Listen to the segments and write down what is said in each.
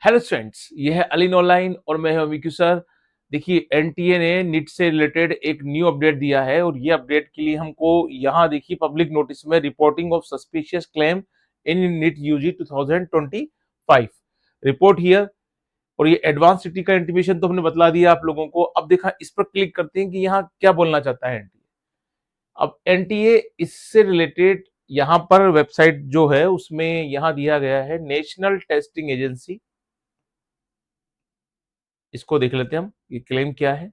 Hello students, ये है Aleen online और मैं हूं अमिक्यू सर। देखिए, एनटीए ने नीट से रिलेटेड एक न्यू अपडेट दिया है और ये अपडेट के लिए हमको यहाँ देखिए पब्लिक नोटिस में reporting of suspicious claim in NEET UG 2025 report here. और ये एडवांस सिटी का इंटीमेशन तो हमने बतला दिया आप लोगों को। अब देखा, इस पर क्लिक करते हैं कि यहाँ क्या बोलना चाहता है एनटीए। अब एनटीए इससे रिलेटेड यहाँ पर वेबसाइट जो है उसमें यहाँ दिया गया है नेशनल टेस्टिंग एजेंसी। इसको देख लेते हैं हम, ये क्लेम क्या है।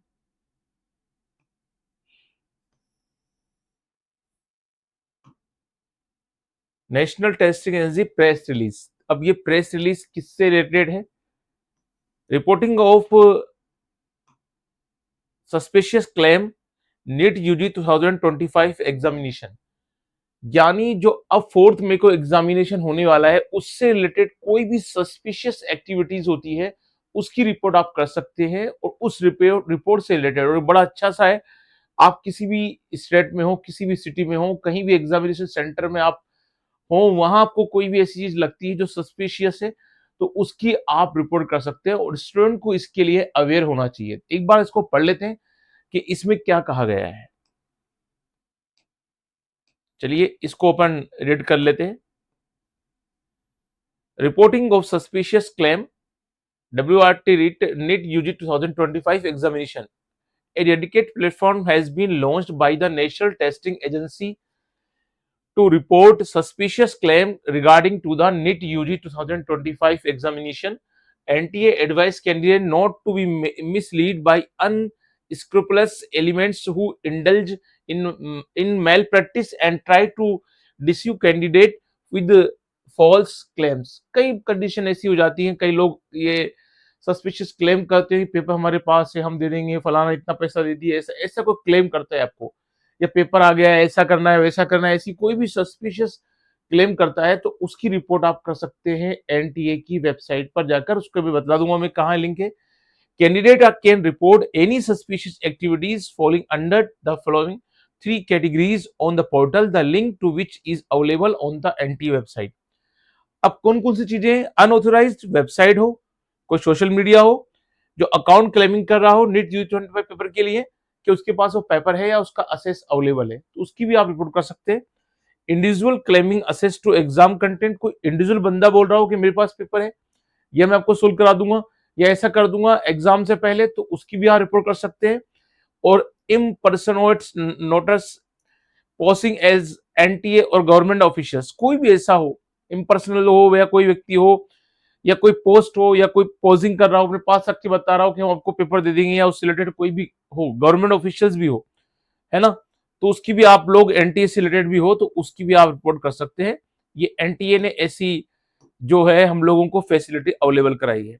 National testing agency press release. अब ये प्रेस रिलीज किससे रिलेटेड है? Reporting of suspicious claim NEET UG 2025 examination, यानी जो अब 4 मई को एग्जामिनेशन होने वाला है उससे रिलेटेड कोई भी सस्पिशियस एक्टिविटीज होती है उसकी रिपोर्ट आप कर सकते हैं। और उस रिपोर्ट से रिलेटेड, और बड़ा अच्छा सा है, आप किसी भी स्टेट में हो, किसी भी सिटी में हो, कहीं भी एग्जामिनेशन सेंटर में आप हो, वहां आपको कोई भी ऐसी चीज लगती है जो सस्पिशियस है तो उसकी आप रिपोर्ट कर सकते हैं। और स्टूडेंट को इसके लिए अवेयर होना चाहिए। एक बार इसको पढ़ लेते हैं कि इसमें क्या कहा गया है। चलिए इसको अपन रीड कर लेते हैं। Reporting of suspicious claim WRT NEET UG 2025 examination. A dedicated platform has been launched by the National Testing Agency to report suspicious claim regarding to the NEET UG 2025 examination. NTA advised candidate not to be misled by unscrupulous elements who indulge in malpractice and try to deceive candidate with false claims. कई condition ऐसी हो जाती हैं, कई लोग ये suspicious claim करते हैं, पेपर हमारे पास है, हम दे देंगे, फलाना इतना पैसा दे दिए, ऐसा ऐसा कोई क्लेम करता है आपको, या पेपर आ गया है, ऐसा करना है, वैसा करना है, ऐसी कोई भी सस्पिशियस क्लेम करता है तो उसकी रिपोर्ट आप कर सकते हैं एनटीए की वेबसाइट पर जाकर। उसको भी बता दूंगा मैं कहाँ लिंक है। Candidate can report any suspicious activities falling under the following 3 categories on the portal, the link to which is available on the NTA website. अब कौन कौन सी चीजें? अनऑथोराइज्ड वेबसाइट हो, कोई सोशल मीडिया हो जो अकाउंट क्लेमिंग कर रहा हो नीट यूजी 25 पेपर के लिए कि उसके पास वो पेपर है या उसका असेस अवेलेबल है, तो उसकी भी आप रिपोर्ट कर सकते हैं। Individual claiming access to exam content, कोई इंडिविजुअल बंदा बोल रहा हो कि मेरे पास पेपर है, यह मैं आपको सोल्व करा दूंगा या ऐसा कर दूंगा एग्जाम से पहले, तो उसकी भी आप रिपोर्ट कर सकते हैं। और इम्पर्सनोइट्स नोटिस पोस्टिंग एज एनटीए और गवर्नमेंट ऑफिशियल्स, कोई भी ऐसा हो, इम्पर्सनल हो या कोई व्यक्ति हो या कोई पोस्ट हो या कोई पोजिंग कर रहा हो, अपने पास रख के बता रहा हो कि हम आपको पेपर दे देंगे, या उससे रिलेटेड कोई भी हो, गवर्नमेंट ऑफिशियल्स भी हो, है ना, तो उसकी भी आप लोग एनटीए से रिलेटेड भी हो तो उसकी भी आप रिपोर्ट कर सकते हैं। ये एनटीए ने ऐसी जो है हम लोगों को फैसिलिटी अवेलेबल कराई है।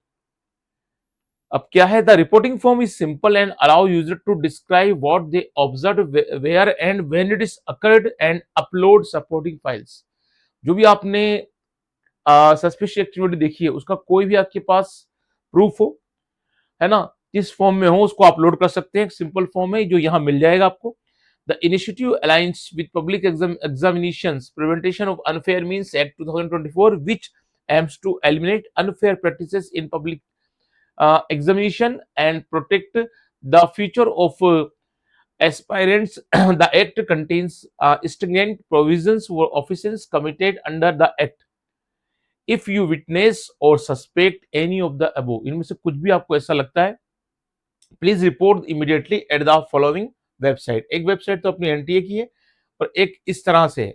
अब क्या है? The reporting form is simple and allow user to describe what they observe, where and when it is occurred and upload supporting files. जो भी आपने सस्पिशियस एक्टिविटी देखी है उसका कोई भी आपके पास प्रूफ हो, है ना, किस फॉर्म में हो, उसको अपलोड कर सकते हैं। सिंपल फॉर्म है जो यहाँ मिल जाएगा आपको। The initiative alliance with public examinations prevention of unfair means act 2024 which aims to eliminate unfair practices in public examination and protect the future of aspirants. The act contains stringent provisions for officers committed under the act. If you witness or suspect any of the above, इनमें से कुछ भी आपको ऐसा लगता है, please report immediately at the following website. एक website तो अपनी एनटीए की है और एक इस तरह से है,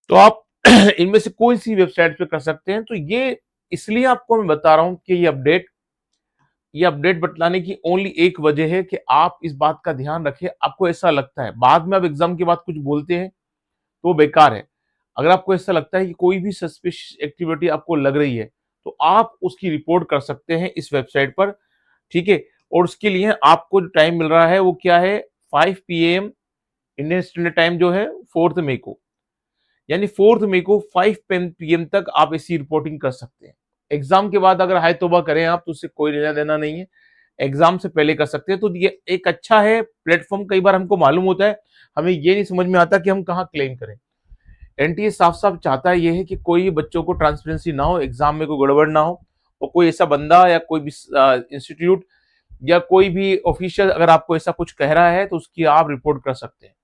तो आप इनमें से कोई सी वेबसाइट पे कर सकते हैं। तो ये इसलिए आपको मैं बता रहा हूं कि ये अपडेट बतलाने की ओनली एक वजह है कि आप इस बात का ध्यान रखें। आपको ऐसा लगता है बाद में आप एग्जाम के बाद कुछ बोलते हैं तो वो बेकार है। अगर आपको ऐसा लगता है कि कोई भी सस्पिशियस एक्टिविटी आपको लग रही है तो आप उसकी रिपोर्ट कर सकते हैं इस वेबसाइट पर, ठीक है। और उसके लिए आपको जो टाइम मिल रहा है वो क्या है? 5 PM इंडियन स्टैंडर्ड टाइम जो है 4 मई को, यानी 4 मई को 5 PM तक आप ऐसी रिपोर्टिंग कर सकते हैं। एग्जाम के बाद अगर हाय तौबा करें आप तो उससे कोई लेना देना नहीं है, एग्जाम से पहले कर सकते हैं। तो ये एक अच्छा है प्लेटफॉर्म। कई बार हमको मालूम होता है, हमें ये नहीं समझ में आता कि हम कहाँ क्लेम करें। एनटीए साफ साफ चाहता है ये है कि कोई बच्चों को ट्रांसपेरेंसी ना हो, एग्जाम में कोई गड़बड़ ना हो, और कोई ऐसा बंदा या कोई भी इंस्टीट्यूट या कोई भी ऑफिशियल अगर आपको ऐसा कुछ कह रहा है तो उसकी आप रिपोर्ट कर सकते हैं।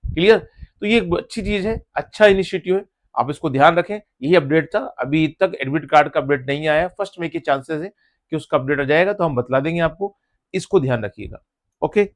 क्लियर? तो ये एक अच्छी चीज है, अच्छा इनिशिएटिव है, आप इसको ध्यान रखें। यही अपडेट था, अभी तक एडमिट कार्ड का अपडेट नहीं आया है, फर्स्ट में के चांसेस है कि उसका अपडेट आ जाएगा तो हम बतला देंगे आपको, इसको ध्यान रखिएगा। ओके।